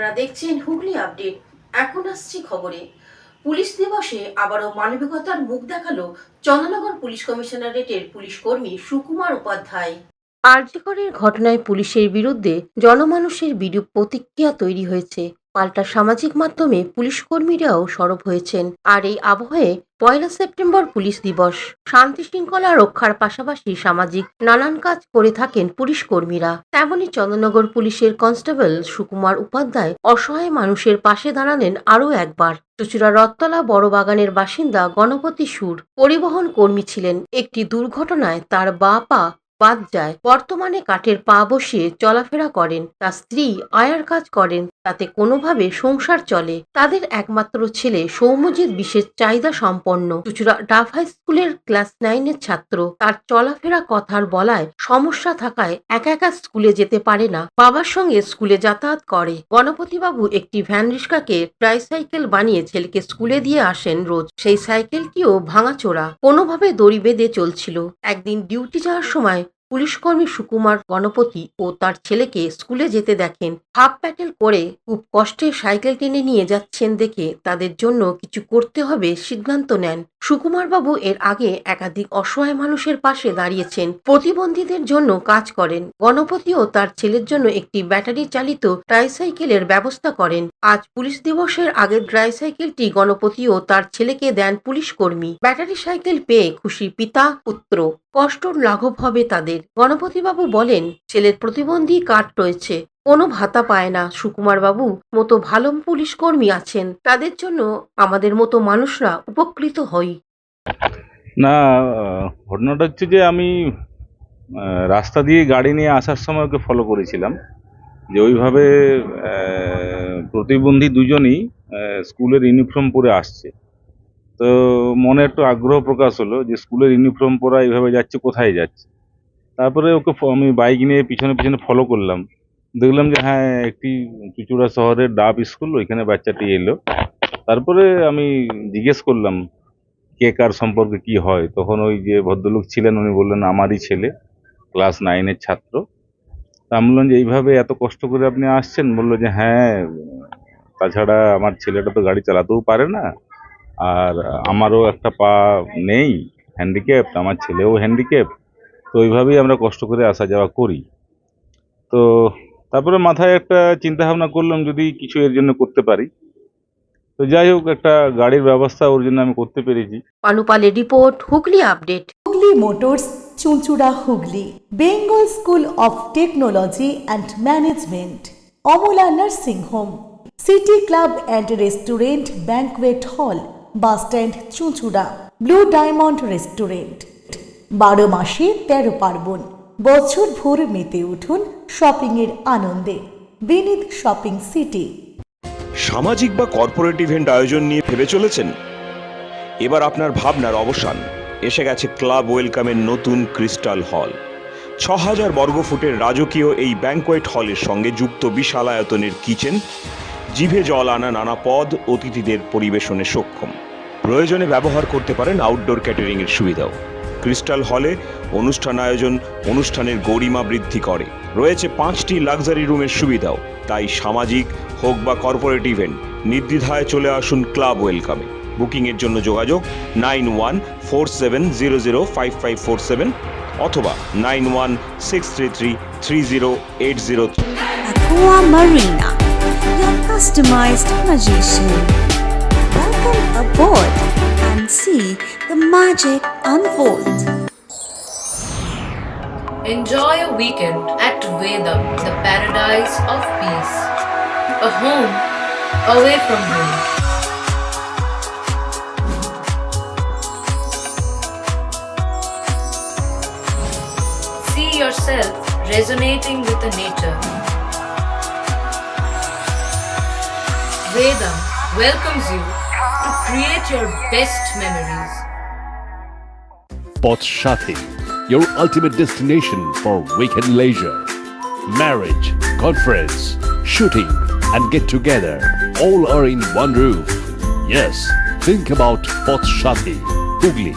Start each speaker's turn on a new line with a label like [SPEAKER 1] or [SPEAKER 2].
[SPEAKER 1] আপনারা দেখছেন হুগলি আপডেট। এখন আসছি খবরে। পুলিশ দিবসে আবারও মানবিকতার মুখ দেখালো চন্দননগর পুলিশ কমিশনারেটের পুলিশ কর্মী সুকুমার উপাধ্যায়। আরজিকরের ঘটনায় পুলিশের বিরুদ্ধে জনমানুষের বিরূপ প্রতিক্রিয়া তৈরি হয়েছে। পাল্টা সামাজিক মাধ্যমে পুলিশ কর্মীরাও সরব হয়েছেন। আর এই আবহে 1 সেপ্টেম্বর পুলিশ দিবস। শান্তি শৃঙ্খলা রক্ষার পাশাপাশি সামাজিক নানান কাজ করে থাকেন পুলিশ কর্মীরা। তেমনই চন্দননগর পুলিশের কনস্টেবল সুকুমার উপাধ্যায় অসহায় মানুষের পাশে দাঁড়ালেন আরও একবার। চুঁচুড়া রথতলা বড় বাগানের বাসিন্দা গণপতি সুর পরিবহন কর্মী ছিলেন। একটি দুর্ঘটনায় তার বাঁ পা বাদ যায়। বর্তমানে কাঠের পা বসিয়ে চলাফেরা করেন। তার স্ত্রী আয়ার কাজ করেন, তাতে কোনোভাবে সংসার চলে। তাদের একমাত্র ছেলে সৌম্যজিৎ বিশেষ চাহিদা সম্পন্ন চুঁচুড়া ডাফ হাই স্কুলের ক্লাস 9 এর ছাত্র। তার চলাফেরা কথার বলায় সমস্যা থাকায় একা একা স্কুলে যেতে পারে না, বাবার সঙ্গে স্কুলে যাতায়াত করে। গণপতিবাবু একটি ভ্যান রিক্সাকে ট্রাইসাইকেল বানিয়ে ছেলেকে স্কুলে দিয়ে আসেন রোজ। সেই সাইকেলটিও ভাঙাচোরা, কোনোভাবে দড়ি বেঁধে চলছিল। একদিন ডিউটি যাওয়ার সময় পুলিশকর্মী সুকুমার গণপতি ও তার ছেলেকে স্কুলে যেতে দেখেন। হাফ প্যাডেল করে খুব কষ্টে সাইকেল টেনে নিয়ে যাচ্ছেন দেখে তাদের জন্য কিছু করতে হবে সিদ্ধান্ত নেন। সুকুমার বাবু এর আগে একাধিক অসহায় মানুষের পাশে দাঁড়িয়েছেন, প্রতিবন্ধীদের জন্য কাজ করেন। গণপতিও তার ছেলের জন্য একটি ব্যাটারি চালিত ট্রাইসাইকেলের ব্যবস্থা করেন। আজ পুলিশ দিবসের আগের ট্রাইসাইকেলটি গণপতিও তার ছেলেকে দেন পুলিশ কর্মী। ব্যাটারি সাইকেল পেয়ে খুশি পিতা পুত্র। কষ্ট লাঘব হবে তাদের। গণপতিবাবু বলেন, ছেলের প্রতিবন্ধী কার্ড রয়েছে, কোনো ভাতা পায় না। সুকুমার বাবু মতো ভালো পুলিশ কর্মী আছেন, তাদের জন্য আমাদের মতো মানুষরা উপকৃত হই।
[SPEAKER 2] না, ঘটনাটা হচ্ছে যে আমি রাস্তা দিয়ে গাড়ি নিয়ে আসার সময় ওকে ফলো করেছিলাম, যে ওইভাবে প্রতিবন্ধী দুজনই স্কুলের ইউনিফর্ম পরে আসছে। তো মনে একটু আগ্রহ প্রকাশ হলো যে স্কুলের ইউনিফর্ম পরা এইভাবে যাচ্ছে, কোথায় যাচ্ছে। তারপরে ওকে আমি বাইক নিয়ে পিছনে পিছনে ফলো করলাম, দেখলাম যে হ্যাঁ একটি চুঁচুড়া শহরের ডাব স্কুল, ওইখানে বাচ্চাটি এলো। তারপরে আমি জিজ্ঞেস করলাম কে কার সম্পর্কে কি হয়। তখন ওই যে ভদ্রলোক ছিলেন উনি বললেন আমারই ছেলে, ক্লাস 9-এর ছাত্র। তা আমি বললাম যে এইভাবে এত কষ্ট করে আপনি আসছেন? বললো যে হ্যাঁ, তাছাড়া আমার ছেলেটা তো গাড়ি চালাতেও পারে না, আর আমারও একটা পা নেই, হ্যান্ডিক্যাপ, আমার ছেলেও হ্যান্ডিক্যাপ, তো ওইভাবেই আমরা কষ্ট করে আসা যাওয়া করি। তো তারপরে মাথায় একটা চিন্তা ভাবনা করলাম যদি কিছু এর জন্য করতে পারি। তো যাই হোক, একটা গাড়ির ব্যবস্থা ওর জন্য আমি করতে পেরেছি।
[SPEAKER 1] পানুপালের report, Hooghly update.
[SPEAKER 3] Hooghly motors, Chuchura Hooghly. Bengal school of technology and management, Amala nursing home, city club and restaurant, banquet হল, বাস স্ট্যান্ড চুঁচুড়া, ব্লু ডায়মন্ড রেস্টুরেন্ট। 12 মাসে 13 পার্বণ, বছর ভোর মেতে উঠুন শপিংয়ের আনন্দে। বিনীত শপিং সিটি।
[SPEAKER 4] সামাজিক বা কর্পোরেট ইভেন্ট আয়োজন নিয়ে ভেবে চলেছেন? এবার আপনার ভাবনার অবসান। এসে গেছে ক্লাব ওয়েলকামের নতুন ক্রিস্টাল হল। 6000 বর্গফুটের রাজকীয় এই ব্যাংকোয়েট হলের সঙ্গে যুক্ত বিশাল আয়তনের কিচেন, জিভে জল আনা নানা পদ অতিথিদের পরিবেশনে সক্ষম। প্রয়োজনে ব্যবহার করতে পারেন আউটডোর ক্যাটারিং এর সুবিধাও। ক্রিস্টাল হলে অনুষ্ঠান আয়োজন অনুষ্ঠানের গরিমা বৃদ্ধি করে। রয়েছে 5টি লাক্সারি রুমের সুবিধাও। তাই সামাজিক হোক বা কর্পোরেট ইভেন্ট, নির্দ্বিধায় চলে আসুন ক্লাব ওয়েলকামে। বুকিংয়ের জন্য যোগাযোগ 9147005547 অথবা 9163330803।
[SPEAKER 5] Aqua Marina, your customized magician. Welcome aboard and see the magic unfold.
[SPEAKER 6] Enjoy a weekend at Vedam, the paradise of peace. A home away from home. See yourself resonating with the nature. Vedam welcomes you to create your best memories.
[SPEAKER 7] Poth Shathi, your ultimate destination for weekend leisure. Marriage, conference, shooting and get together all are in one roof. Yes, think about Poth Shathi, Hugli.